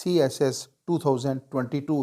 CSS 2022।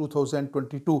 2022।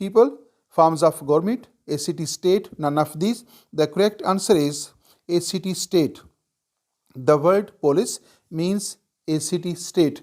people, forms of government, a city state, none of these. The correct answer is a city state. The word polis means a city state.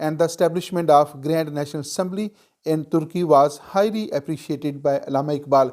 and the establishment of Grand National Assembly in Turkey was highly appreciated by Allama Iqbal.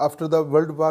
after the World War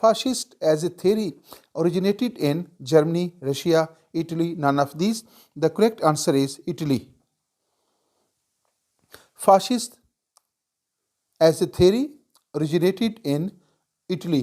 fascist as a theory originated in Germany, Russia, Italy, none of these. The correct answer is Italy. Fascist as a theory originated in Italy.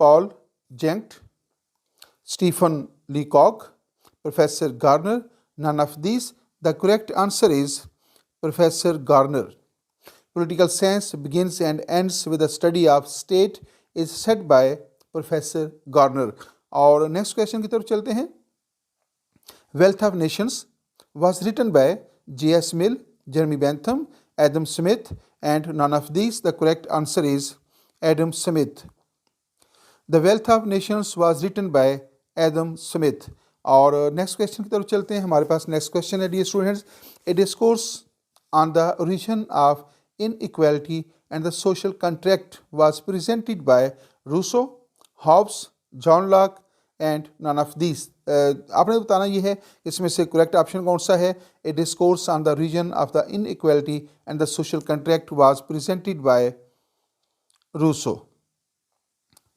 Paul Jenkt, Stephen Leacock, Professor Garner, none of these. The correct answer is Professor Garner. political science begins and ends with the study of state is said by Professor Garner. اور next question کی طرف چلتے ہیں. Wealth of Nations was written by J.S. Mill, Jeremy Bentham, Adam Smith, and none of these. The correct answer is Adam Smith. The Wealth of Nations was written by Adam Smith. اور next question کی طرف چلتے ہیں. ہمارے پاس next question ہے dear students. A discourse on the origin of inequality and the social contract was presented by Rousseau, Hobbes, John Locke and none of these. آپ نے بتانا یہ ہے اس میں سے کریکٹ آپشن کون سا ہے. A discourse on the origin of the inequality and the social contract was presented by Rousseau.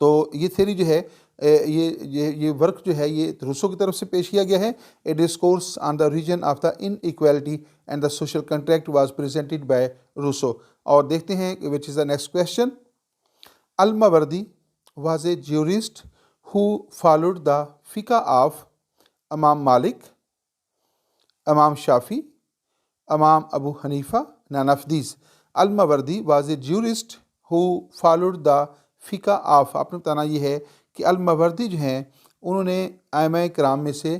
تو یہ تھیری جو ہے یہ ورک جو ہے یہ روسو کی طرف سے پیش کیا گیا ہے. A discourse on the origin of the inequality and the social contract was presented by Rousseau. اور دیکھتے ہیں which is the next question. Al-Mawardi was a jurist who followed the fiqh of Imam Malik, Imam Shafi, Imam Abu Hanifa, none of these. Al-Mawardi was a jurist who followed the fiqh of. آپ نے بتانا یہ ہے کہ الماوردی جو ہیں انہوں نے ائمہ کرام میں سے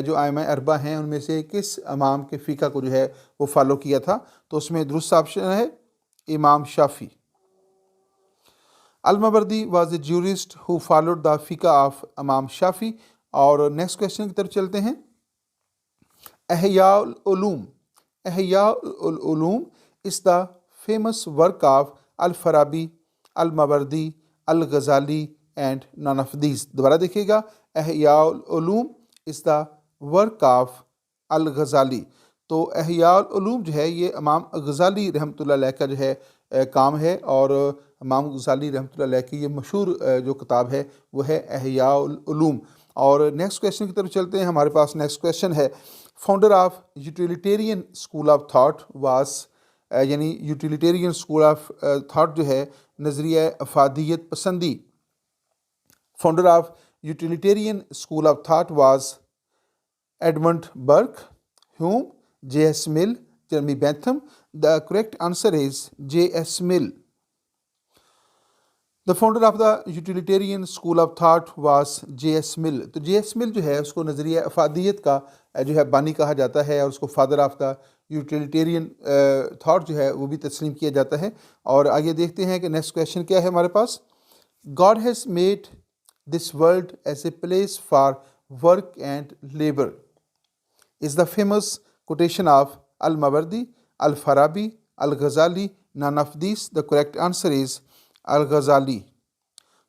جو ائمہ اربعہ ہیں ان میں سے کس امام کے فقہ کو جو ہے وہ فالو کیا تھا. تو اس میں درست آپشن ہے امام شافی. الماوردی was a jurist who followed the فقہ آف امام شافی. اور نیکسٹ کویشچن کی طرف چلتے ہیں. احیاء العلوم is the famous work of الفارابی, الماوردی, الغزالی اینڈ none of these. دوبارہ دیکھیے گا. احیاء العلوم از دا ورک آف الغزالی. تو احیاء العلوم جو ہے یہ امام غزالی رحمۃ اللہ علیہ کا جو ہے کام ہے. اور امام غزالی رحمۃ اللہ علیہ کی یہ مشہور جو کتاب ہے وہ ہے احیاء العلوم. اور نیکسٹ کویشچن کی طرف چلتے ہیں. ہمارے پاس نیکسٹ کویشچن ہے. Founder of utilitarian school of thought was, یعنی یوٹیلیٹیرین اسکول آف تھاٹ جو ہے نظریہ افادیت پسندی. Founder of utilitarian school of thought was Edmund Burke, Hume, J.S. Mill, Jeremy Bentham. The correct answer is J.S. Mill. The founder of the utilitarian school of thought was J.S. Mill. تو J.S. Mill جو ہے اس کو نظریہ افادیت کا جو ہے بانی کہا جاتا ہے اور اس کو father of the utilitarian thought جو ہے وہ بھی تسلیم کیا جاتا ہے. اور آگے دیکھتے ہیں کہ نیکسٹ کویشچن کیا ہے ہمارے پاس. God has made this world as a place for work and labor is the famous quotation of Al-Mawardi, Al-Farabi, Al-Ghazali, none of these. The correct answer is Al-Ghazali.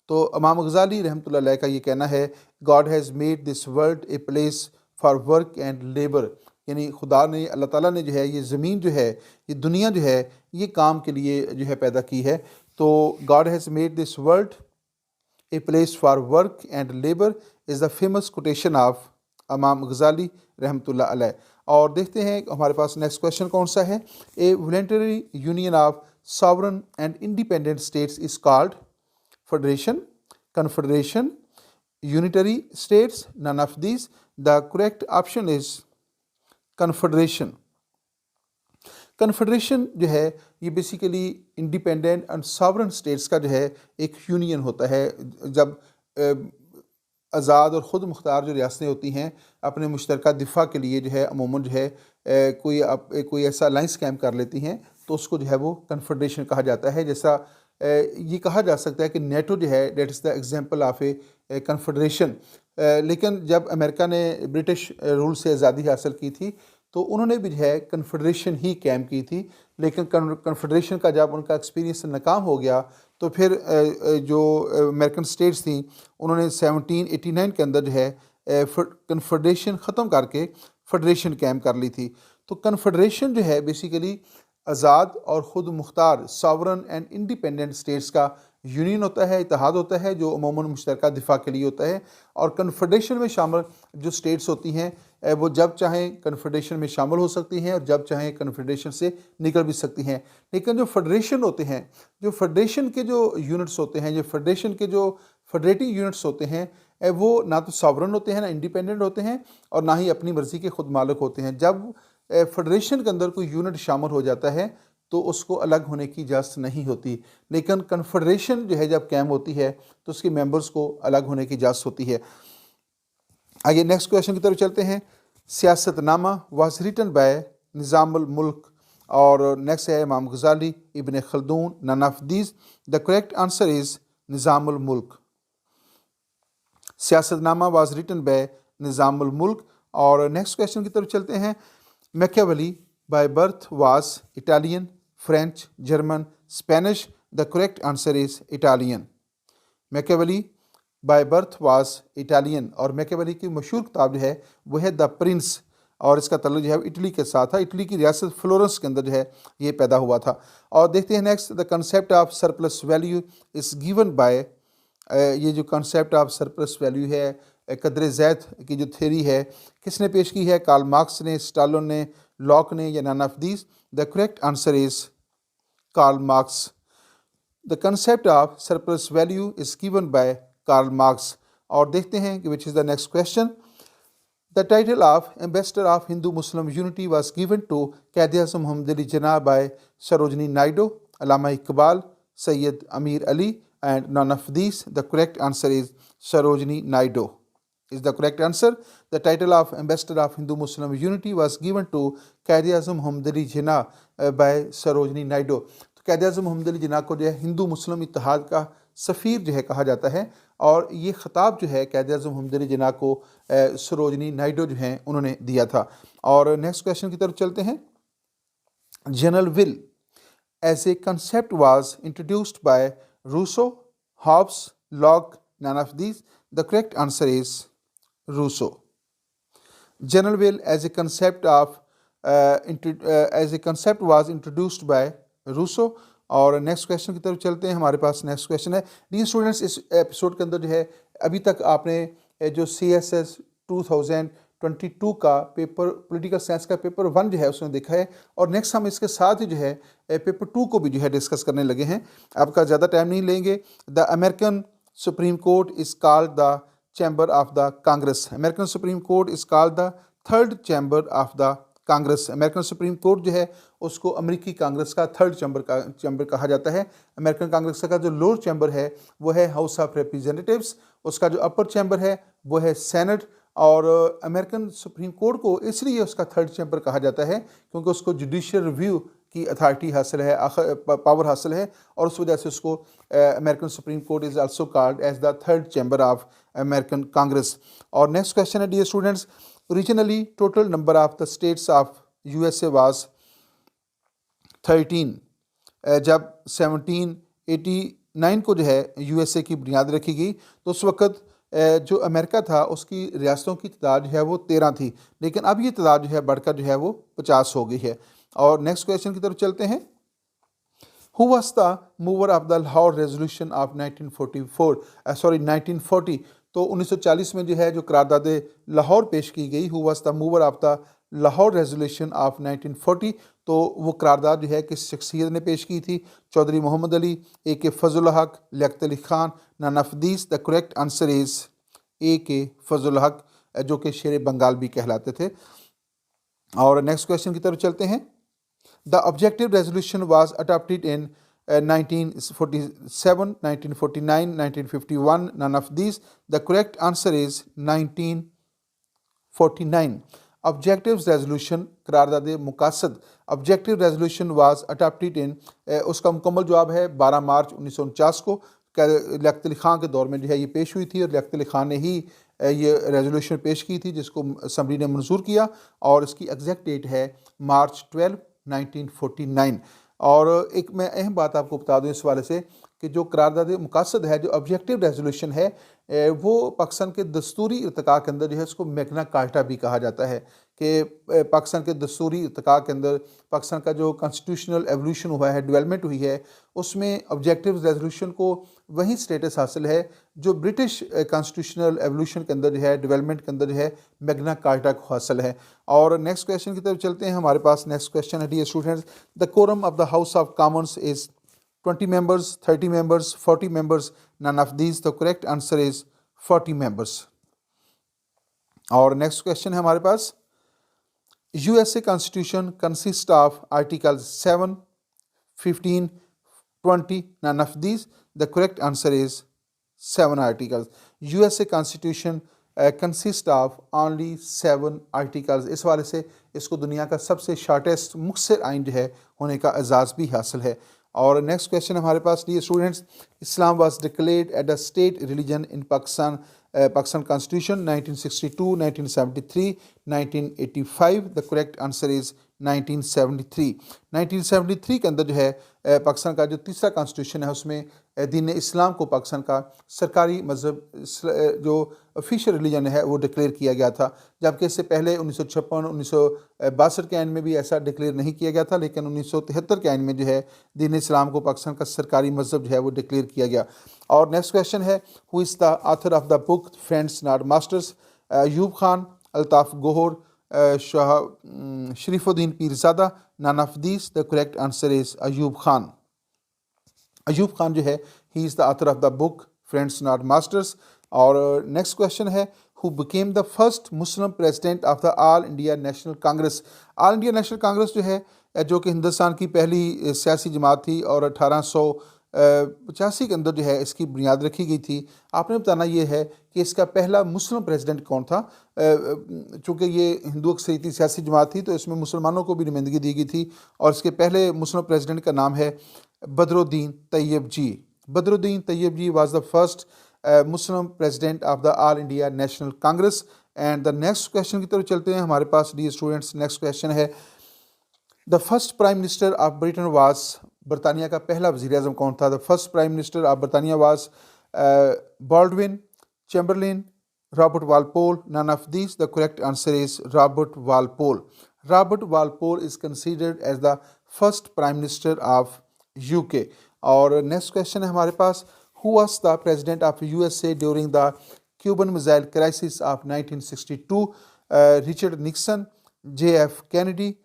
تو امام غزالی رحمۃ اللہ علیہ کا یہ کہنا ہے God has made this world a place for work and labor, یعنی خدا نے, اللہ تعالیٰ نے جو ہے یہ زمین جو ہے, یہ دنیا جو ہے یہ کام کے لیے جو ہے پیدا کی ہے. تو God has made this world a place for work and labor is the famous quotation of امام غزالی رحمۃ اللہ علیہ. اور دیکھتے ہیں ہمارے پاس نیکسٹ کویشچن کون سا ہے. A voluntary union of sovereign and independent states is called federation, confederation, unitary states, none of these. The correct option is confederation. Confederation جو ہے یہ basically independent and sovereign states کا جو ہے ایک یونین ہوتا ہے. جب آزاد اور خود مختار جو ریاستیں ہوتی ہیں اپنے مشترکہ دفاع کے لیے جو ہے عموماً جو ہے کوئی ایسا الائنس قائم کر لیتی ہیں تو اس کو جو ہے وہ کنفیڈریشن کہا جاتا ہے. جیسا یہ کہا جا سکتا ہے کہ نیٹو جو ہے that is the example of a confederation. لیکن جب امریکہ نے برٹش رول سے آزادی حاصل کی تھی تو انہوں نے بھی جو ہے کنفیڈریشن ہی قائم کی تھی. لیکن کنفیڈریشن کا جب ان کا ایکسپیرینس ناکام ہو گیا تو پھر جو امریکن اسٹیٹس تھیں انہوں نے 1789 کے اندر جو ہے کنفیڈریشن ختم کر کے فیڈریشن قائم کر لی تھی. تو کنفیڈریشن جو ہے بیسیکلی آزاد اور خود مختار ساورن اینڈ انڈیپینڈنٹ اسٹیٹس کا یونین ہوتا ہے, اتحاد ہوتا ہے جو عموماً مشترکہ دفاع کے لیے ہوتا ہے. اور کنفیڈریشن میں شامل جو اسٹیٹس ہوتی ہیں وہ جب چاہیں کنفیڈریشن میں شامل ہو سکتی ہیں اور جب چاہیں کنفیڈریشن سے نکل بھی سکتی ہیں. لیکن جو فیڈریشن ہوتے ہیں, جو فیڈریشن کے جو یونٹس ہوتے ہیں, جو فیڈریشن کے جو فیڈریٹنگ یونٹس ہوتے ہیں وہ نہ تو ساورن ہوتے ہیں, نہ انڈیپینڈنٹ ہوتے ہیں اور نہ ہی اپنی مرضی کے خود مالک ہوتے ہیں. جب فیڈریشن کے اندر کوئی یونٹ شامل ہو جاتا ہے تو اس کو الگ ہونے کی اجازت نہیں ہوتی، لیکن کنفیڈریشن جو ہے جب قائم ہوتی ہے تو اس کے ممبرس کو الگ ہونے کی اجازت ہوتی ہے۔ آگے نیکسٹ کویشچن کی طرف چلتے ہیں۔ سیاست نامہ واز ریٹن بائی نظام الملک، اور نیکسٹ ہے امام غزالی، ابن خلدون، none of these. The correct answer is نظام الملک۔ سیاست نامہ واز ریٹن بائی نظام الملک، اور نیکسٹ کویشچن کی طرف چلتے ہیں۔ Machiavelli by birth was Italian, French, German, Spanish. The correct answer is Italian. Machiavelli by birth was Italian, اور میکیاولی کی مشہور کتاب جو ہے وہ ہے دا پرنس، اور اس کا تعلق جو ہے اٹلی کے ساتھ تھا۔ اٹلی کی ریاست فلورنس کے اندر جو ہے یہ پیدا ہوا تھا۔ اور دیکھتے ہیں next, the concept of surplus value is given by, یہ جو کنسیپٹ آف سرپلس ویلیو ہے، قدر زید کی جو تھیوری ہے، کس نے پیش کی ہے؟ کارل مارکس نے، اسٹالن نے، لاک نے، یا none of these? The correct answer is Karl Marx. The concept of surplus value is given by Karl Marx. اور دیکھتے ہیں کہ which is the next question. The title of ambassador of Hindu Muslim unity was given to Quaid Azam Muhammad Ali Jinnah by Sarojini Naidu, Allama Iqbal, Syed Amir Ali, and none of these. The correct answer is Sarojini Naidu is the correct answer. The title of Ambassador of Hindu Muslim Unity was given to Quaid-e-Azam Muhammad Ali Jinnah by Sarojini Naidu. تو قائد اعظم محمد علی جناح کو جو ہے ہندو مسلم اتحاد کا سفیر جو ہے کہا جاتا ہے، اور یہ خطاب جو ہے قائد اعظم محمد علی جناح کو سروجنی نائیڈو جو ہیں انہوں نے دیا تھا۔ اور نیکسٹ کویشچن کی طرف چلتے ہیں۔ General will as a concept was introduced by Rousseau, Hobbes, Locke, none of these? The correct answer is Rousseau. General will as a concept was introduced by Rousseau. اور نیکسٹ کویشچن کی طرف چلتے ہیں۔ ہمارے پاس نیکسٹ کویشچن ہے۔ Dear students, اس episode کے اندر جو ہے ابھی تک آپ نے جو CSS 2022 کا پیپر پولیٹیکل سائنس کا پیپر 1 جو ہے اس میں دیکھا ہے، اور نیکسٹ ہم اس کے ساتھ ہی جو ہے پیپر 2 کو بھی جو ہے ڈسکس کرنے لگے ہیں۔ آپ کا زیادہ ٹائم نہیں لیں گے۔ The American Supreme Court is called the chamber of the Congress. American Supreme Court is called the third chamber of the Congress. American Supreme Court جو ہے اس کو امریکی کانگریس کا تھرڈ چیمبر کہا جاتا ہے۔ امریکن کانگریس کا جو لوور چیمبر ہے وہ ہے ہاؤس آف ریپریزنٹیوز، اس کا جو اپر چیمبر ہے وہ ہے سینٹ۔ اور امریکن سپریم کورٹ کو اس لیے اس کا تھرڈ چیمبر کہا جاتا ہے کیونکہ اس کو جوڈیشل ریویو کی اتھارٹی حاصل ہے، پاور حاصل ہے، اور اس وجہ سے اس کو American Supreme Court is also called as the third chamber of American Congress. اور نیکسٹ کویشچن ہے dear students, originally total number of the states of USA was 13۔ جب 1789 کو جو ہے USA کی بنیاد رکھی گئی تو اس وقت جو امریکہ تھا اس کی ریاستوں کی تعداد جو ہے وہ 13 تھی، لیکن اب یہ تعداد جو ہے بڑھ کر جو ہے وہ 50 ہو گئی ہے۔ اور نیکسٹ کویشچن کی طرف چلتے ہیں۔ Who was the mover of the Lahore Resolution of 1940؟ تو 1940 میں جو ہے جو قرارداد لاہور پیش کی گئی، Who was the mover of the Lahore Resolution of 1940؟ تو وہ قرارداد جو ہے کس شخصیت نے پیش کی تھی؟ چودھری محمد علی، AK Fazal ul Haq, Liaquat Ali Khan, none of these؟ The correct answer is AK فضل الحق، جو کہ شیر بنگال بھی کہلاتے تھے۔ اور نیکسٹ کویشچن کی طرف چلتے ہیں۔ The objective resolution was adopted in 1947, 1949, 1951, none of these? The correct answer is 1949۔ Objectives resolution قرارداد مقاصد، Objective resolution was adopted in، اس کا مکمل جواب ہے 12 مارچ 1949 کو لیاقت علی خان کے دور میں جو ہے یہ پیش ہوئی تھی، اور لیاقت علی خان نے ہی یہ ریزولوشن پیش کی تھی جس کو اسمبلی نے منظور کیا، اور اس کی ایگزیکٹ ڈیٹ ہے مارچ 12، 1949۔ اور ایک میں اہم بات آپ کو بتا دوں اس والے سے کہ جو قرارداد مقاصد ہے، جو آبجیکٹیو ریزولوشن ہے، وہ پاکستان کے دستوری ارتقاء کے اندر جو ہے اس کو میگنا کارٹا بھی کہا جاتا ہے، کہ پاکستان کے دستوری ارتقاء کے اندر پاکستان کا جو کانسٹیٹیوشنل ایولیوشن ہوا ہے، ڈیولپمنٹ ہوئی ہے، اس میں آبجیکٹیو ریزولوشن کو وہی سٹیٹس حاصل ہے جو برٹش کانسٹیٹیوشنل ایولیوشن کے اندر جو ہے، ڈیولپمنٹ کے اندر جو ہے میگنا کارٹا کو حاصل ہے۔ اور نیکسٹ کویشچن کی طرف چلتے ہیں۔ ہمارے پاس نیکسٹ کویشچن ہے dear students, the quorum of the House of Commons is 20 members, 30 members, 40 members, none of these? The correct answer is 40 members۔ اور نیکسٹ کویشچن ہے ہمارے پاس، USA Constitution consists of Articles 7, 15, 20? None of these. The correct answer is 7 articles. USA Constitution consists of only 7 articles. اس حوالے سے اس کو دنیا کا سب سے شارٹیسٹ مختصر آئین جو ہے ہونے کا اعزاز بھی حاصل ہے. اور نیکسٹ کویشچن ہمارے پاس dear students, Islam was declared at a state religion in Pakistan constitution 1962, 1973, 1985. The correct answer is 1973. 1973 کے اندر جو ہے پاکستان کا جو تیسرا کانسٹیٹیوشن ہے اس میں دین اسلام کو پاکستان کا سرکاری مذہب جو آفیشیل ریلیجن ہے وہ ڈکلیئر کیا گیا تھا، جبکہ اس سے پہلے 1956 1962 کے آئین میں بھی ایسا ڈکلیئر نہیں کیا گیا تھا، لیکن 1973 کے آئین میں جو ہے دین اسلام کو پاکستان کا سرکاری مذہب جو ہے وہ ڈکلیئر کیا گیا. اور نیکسٹ کویشچن ہے who is the author of the book friends not masters? Ayub Khan, Altaf Gauhar, Sharif Uddin Pirzada. None of these. The correct answer is Ayub Khan. Ayub Khan جو ہے he is the author of the book friends not masters. اور نیکسٹ کویشچن ہے who became the first Muslim president of the All India National Congress؟ All India National Congress جو ہے جو کہ ہندوستان کی پہلی سیاسی جماعت تھی اور 1885 کے اندر جو ہے اس کی بنیاد رکھی گئی تھی. آپ نے بتانا یہ ہے کہ اس کا پہلا مسلم پریزیڈنٹ کون تھا. چونکہ یہ ہندو اکثریتی سیاسی جماعت تھی تو اس میں مسلمانوں کو بھی نمائندگی دی گئی تھی، اور اس کے پہلے مسلم پریزیڈنٹ کا نام ہے بدر الدین Tyabji. Badruddin Tyabji was the first Muslim president of the All India National Congress. And the next question کی طرف چلتے ہیں ہمارے پاس ڈیئر اسٹوڈنٹس. نیکسٹ کویشچن ہے the first prime minister of Britain was? برطانیہ کا پہلا وزیر اعظم کون تھا؟ دا فرسٹ پرائم منسٹر آف برطانیہ was Baldwin, Chamberlain, Robert Walpole. None of these. The correct answer is Robert Walpole. Robert Walpole is considered as the first prime minister of UK. اور نیکسٹ کویشچن ہے ہمارے پاس who was the president of USA during the Cuban Missile Crisis of 1962? Richard Nixon, JF Kennedy,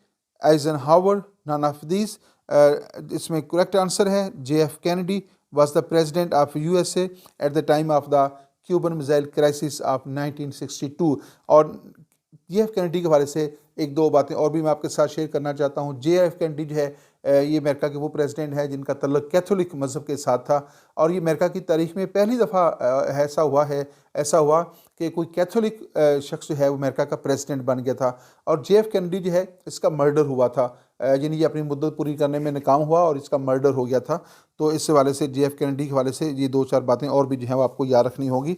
Eisenhower. None of these. اس میں correct answer ہے JF Kennedy was the president of USA at the time of the Cuban Missile Crisis of 1962. اور JF Kennedy کے حوالے سے ایک دو باتیں اور بھی میں آپ کے ساتھ شیئر کرنا چاہتا ہوں. JF Kennedy جو ہے یہ امریکہ کے وہ پریزیڈنٹ ہے جن کا تعلق کیتھولک مذہب کے ساتھ تھا، اور یہ امریکہ کی تاریخ میں پہلی دفعہ ایسا ہوا کہ کوئی کیتھولک شخص جو ہے وہ امریکہ کا پریزیڈنٹ بن گیا تھا. اور JF Kennedy جو ہے اس کا مرڈر ہوا تھا، یعنی یہ اپنی مدت پوری کرنے میں ناکام ہوا اور اس کا مرڈر ہو گیا تھا. تو اس حوالے سے JF Kennedy کے حوالے سے یہ 2-4 باتیں اور بھی جو ہیں وہ آپ کو یاد رکھنی ہوگی.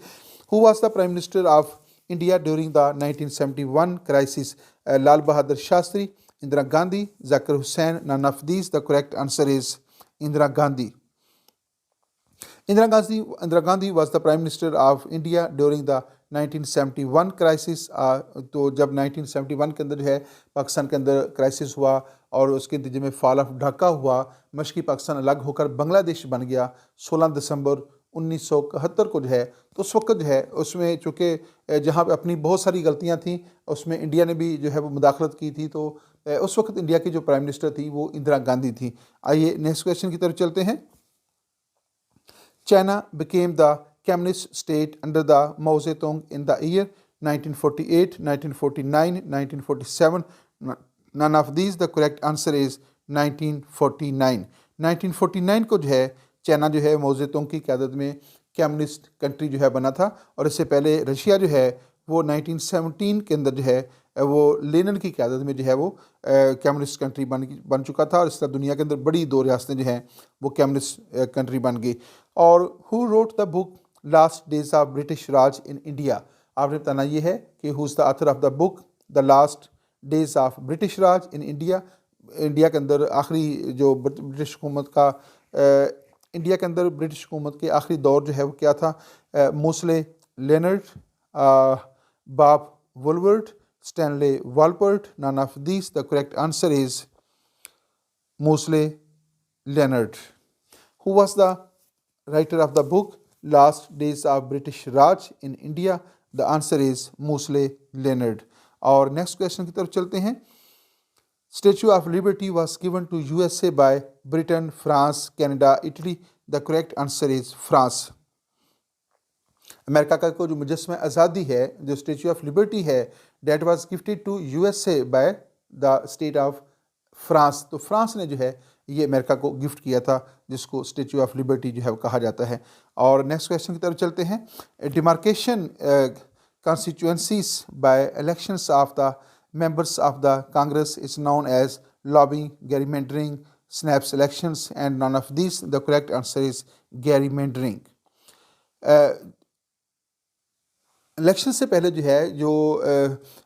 Who was the prime minister of India during the 1971 crisis? Lal Bahadur Shastri, Indira Gandhi, Zakir Hussain. None of these. The correct answer is Indira Gandhi. Indira Gandhi was the prime minister of India during the 1971 crisis. تو جب 1971 کے اندر جو ہے پاکستان کے اندر کرائسس ہوا اور اس کے نتیجے میں فال آف ڈھاکہ ہوا، مشرقی پاکستان الگ ہو کر بنگلہ دیش بن گیا 16 دسمبر 1971 کو جو ہے، تو اس وقت جو ہے اس میں چونکہ جہاں پہ اپنی بہت ساری غلطیاں تھیں اس میں انڈیا نے بھی جو ہے وہ مداخلت کی تھی، تو اس وقت انڈیا کی جو پرائم منسٹر تھی وہ اندرا گاندھی تھی. آئیے نیکسٹ کویشچن کی طرف چلتے ہیں. China became the communist state under the Mao Zedong in the year 1948, 1949, 1947. None of these. The correct answer is 1949. 1949 کو جو ہے چائنا جو ہے ماؤ زیدونگ کی قیادت میں کمیونسٹ کنٹری جو ہے بنا تھا، اور اس سے پہلے رشیا جو ہے وہ 1917 کے اندر جو ہے وہ لینن کی قیادت میں جو ہے وہ کمیونسٹ کنٹری بن چکا تھا، اور اس طرح دنیا کے اندر بڑی 2 ریاستیں جو ہیں وہ کمیونسٹ کنٹری بن گئی. اور who wrote the book last days of British Raj in India? آپ نے بتانا یہ ہے کہ who is the author of the book the last days of British Raj in India? India کے اندر آخری جو برٹش حکومت کا انڈیا کے اندر برٹش حکومت کے آخری دور جو ہے وہ کیا تھا؟ Mosley Leonard, Bob Wolwort, Stanley Wolpert. None of these. The correct answer is Mosley Leonard. Who was the writer of the book last days of British Raj in India? The answer is Mosley Leonard. اور next question کی طرف چلتے ہیں. Statue of liberty was given to USA by Britain, France, Canada, Italy. The correct answer is France. امریکہ کا جو مجسمہ آزادی ہے، جو اسٹیچو آف لبرٹی ہے، that was gifted to USA by the state of France. تو فرانس نے جو ہے یہ امریکہ کو گفٹ کیا تھا، جس کو اسٹیچو آف لبرٹی جو ہے وہ کہا جاتا ہے۔ اور نیکسٹ کویشچن کی طرف چلتے ہیں۔ Demarcation constituencies by elections of the members of the Congress is known as lobbying, gerrymandering, snaps elections, and none of these. The correct answer is gerrymandering. Election سے پہلے جو ہے جو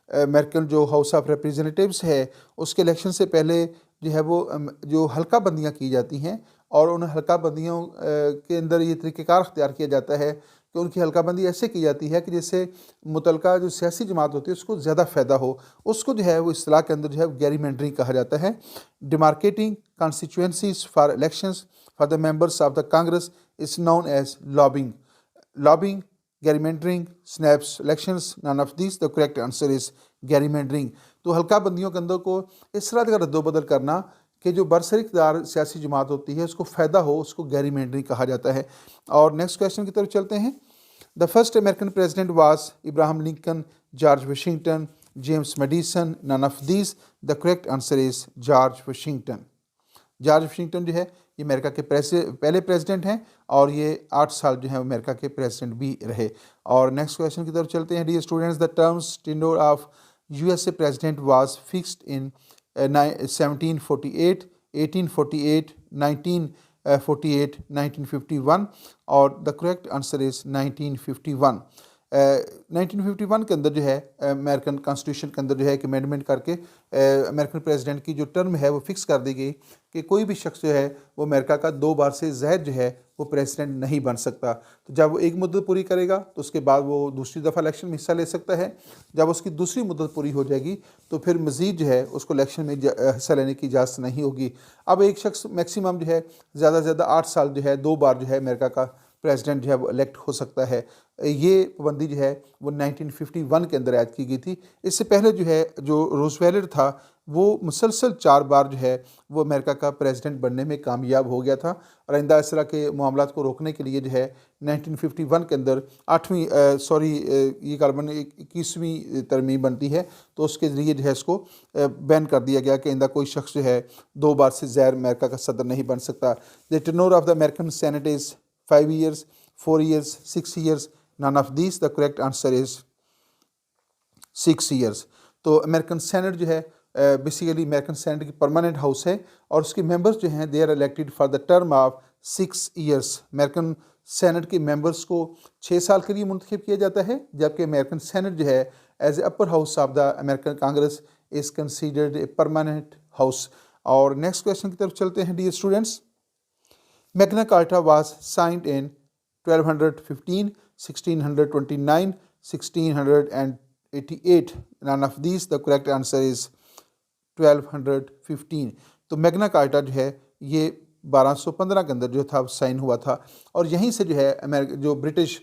امریکن جو ہاؤس آف ریپریزنٹیوز ہے اس کے الیکشن سے پہلے جو ہے وہ جو حلقہ بندیاں کی جاتی ہیں، اور ان حلقہ بندیوں کے اندر یہ طریقہ کار اختیار کیا جاتا ہے کہ ان کی حلقہ بندی ایسے کی جاتی ہے کہ جیسے متعلقہ جو سیاسی جماعت ہوتی ہے اس کو زیادہ فائدہ ہو، اس کو جو ہے وہ اصطلاح کے اندر جو ہے گیریمنڈرنگ کہا جاتا ہے۔ Demarcating constituencies for elections for the members of the Congress is known as lobbying gerrymandering, snaps elections, none of these. The correct answer is gerrymandering. تو حلقہ بندیوں کے اندر کو اس طرح کا رد و بدل کرنا کہ جو برسر اقتدار سیاسی جماعت ہوتی ہے اس کو فائدہ ہو، اس کو gerrymandering کہا جاتا ہے۔ اور نیکسٹ کویشچن کی طرف چلتے ہیں۔ The first American president was Abraham Lincoln, George Washington, James Madison, none of these. The correct answer is George Washington. George Washington جو ہے یہ امریکہ کے پہلے پریزیڈنٹ ہیں، اور یہ 8 سال جو ہے امریکہ کے پریزیڈنٹ بھی رہے۔ اور نیکسٹ کویشچن کی طرف چلتے ہیں۔ Dear students, the terms tenure of USA president was fixed in 1748, 1848, 1948, 1951, اور the correct answer is 1951. 1951 کے اندر جو ہے امریکن کانسٹیٹیوشن کے اندر جو ہے ایک امینڈمنٹ کر کے امریکن پریزیڈنٹ کی جو ٹرم ہے وہ فکس کر دی گئی کہ کوئی بھی شخص جو ہے وہ امریکہ کا 2 بار سے زائد جو ہے وہ پریزیڈنٹ نہیں بن سکتا۔ تو جب وہ ایک مدت پوری کرے گا تو اس کے بعد وہ دوسری دفعہ الیکشن میں حصہ لے سکتا ہے۔ جب اس کی دوسری مدت پوری ہو جائے گی تو پھر مزید جو ہے اس کو الیکشن میں حصہ لینے کی اجازت نہیں ہوگی۔ اب ایک شخص میکسیمم جو ہے زیادہ سے زیادہ 8 سال جو ہے 2 بار جو ہے امریکہ کا پریزیڈنٹ جو ہے وہ الیکٹ ہو سکتا ہے۔ یہ پابندی جو ہے وہ 1951 کے اندر عائد کی گئی تھی۔ اس سے پہلے جو ہے جو روزویلٹ تھا وہ مسلسل 4 بار جو ہے وہ امریکہ کا پریزیڈنٹ بننے میں کامیاب ہو گیا تھا، اور آئندہ اس طرح کے معاملات کو روکنے کے لیے جو ہے 1951 کے اندر 21ویں ترمیم بنتی ہے، تو اس کے ذریعے جو ہے اس کو بین کر دیا گیا کہ آئندہ کوئی شخص جو ہے 2 بار سے زائد امریکہ کا صدر نہیں بن سکتا۔ The tenure of the American Senate is 5 years, 4 years, 6 years. None of these. The correct answer is 6 years. تو امریکن سینٹ جو ہے بیسیکلی امریکن سینٹ کی پرماننٹ ہاؤس ہے، اور اس کے ممبرس جو ہیں they are elected for the term of 6 years. American Senate کے ممبرس کو 6 سال کے لیے منتخب کیا جاتا ہے، جبکہ امریکن سینٹ جو ہے as a upper house of the American Congress is considered a permanent house. اور نیکسٹ کویشچن کی طرف چلتے ہیں۔ Dear students, Magna Carta was signed in 1215, 1629, 1688. None of these. The correct answer is 1215. تو میگنا کارٹا جو ہے یہ 1215 کے اندر جو تھا سائن ہوا تھا، اور یہیں سے جو ہے جو برٹش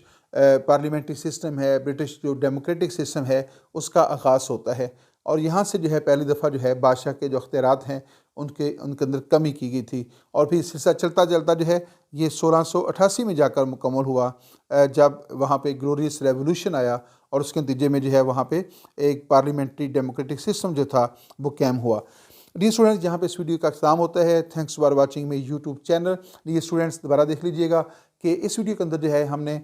پارلیمنٹری سسٹم ہے، برٹش جو ڈیموکریٹک سسٹم ہے اس کا آغاز ہوتا ہے، اور یہاں سے جو ہے پہلی دفعہ جو ہے بادشاہ کے جو اختیارات ہیں ان کے اندر کمی کی گئی تھی، اور پھر سلسلہ چلتا چلتا جو ہے یہ 1688 میں جا کر مکمل ہوا، جب وہاں پہ گلوریس ریولوشن آیا، اور اس کے نتیجے میں جو ہے وہاں پہ ایک پارلیمنٹری ڈیموکریٹک سسٹم جو تھا وہ قائم ہوا۔ ڈیئر اسٹوڈنٹس، جہاں پہ اس ویڈیو کا اختتام ہوتا ہے۔ Thanks for watching my YouTube channel. Dear students, دوبارہ دیکھ لیجئے گا کہ اس ویڈیو کے اندر جو ہے ہم نے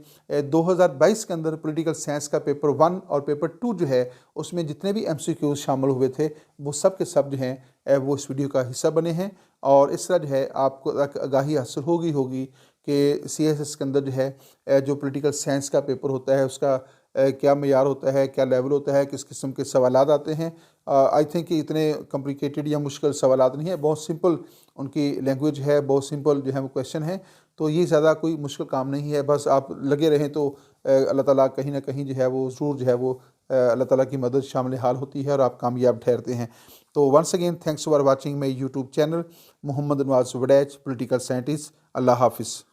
2022 کے اندر پولیٹیکل سائنس کا پیپر 1 اور پیپر 2 جو ہے اس میں جتنے بھی MCQs شامل ہوئے تھے وہ سب کے سب جو ہیں وہ اس ویڈیو کا حصہ بنے ہیں، اور اس طرح جو ہے آپ کو آگاہی حاصل ہوگی کہ CSS کے اندر جو ہے جو پولیٹیکل سائنس کا پیپر ہوتا ہے اس کا کیا معیار ہوتا ہے، کیا لیول ہوتا ہے، کس قسم کے سوالات آتے ہیں۔ آئی تھنک کہ اتنے کمپلیکیٹڈ یا مشکل سوالات نہیں ہیں، بہت سمپل ان کی لینگویج ہے، بہت سمپل جو ہے وہ کویشچن ہے، تو یہ زیادہ کوئی مشکل کام نہیں ہے۔ بس آپ لگے رہیں تو اللہ تعالیٰ کہیں نہ کہیں جو ہے وہ ضرور جو ہے وہ اللہ تعالیٰ کی مدد شامل حال ہوتی ہے اور آپ کامیاب ٹھہرتے ہیں۔ تو once again thanks for watching my YouTube channel Muhammad Nawaz Warraich political scientist. اللہ حافظ۔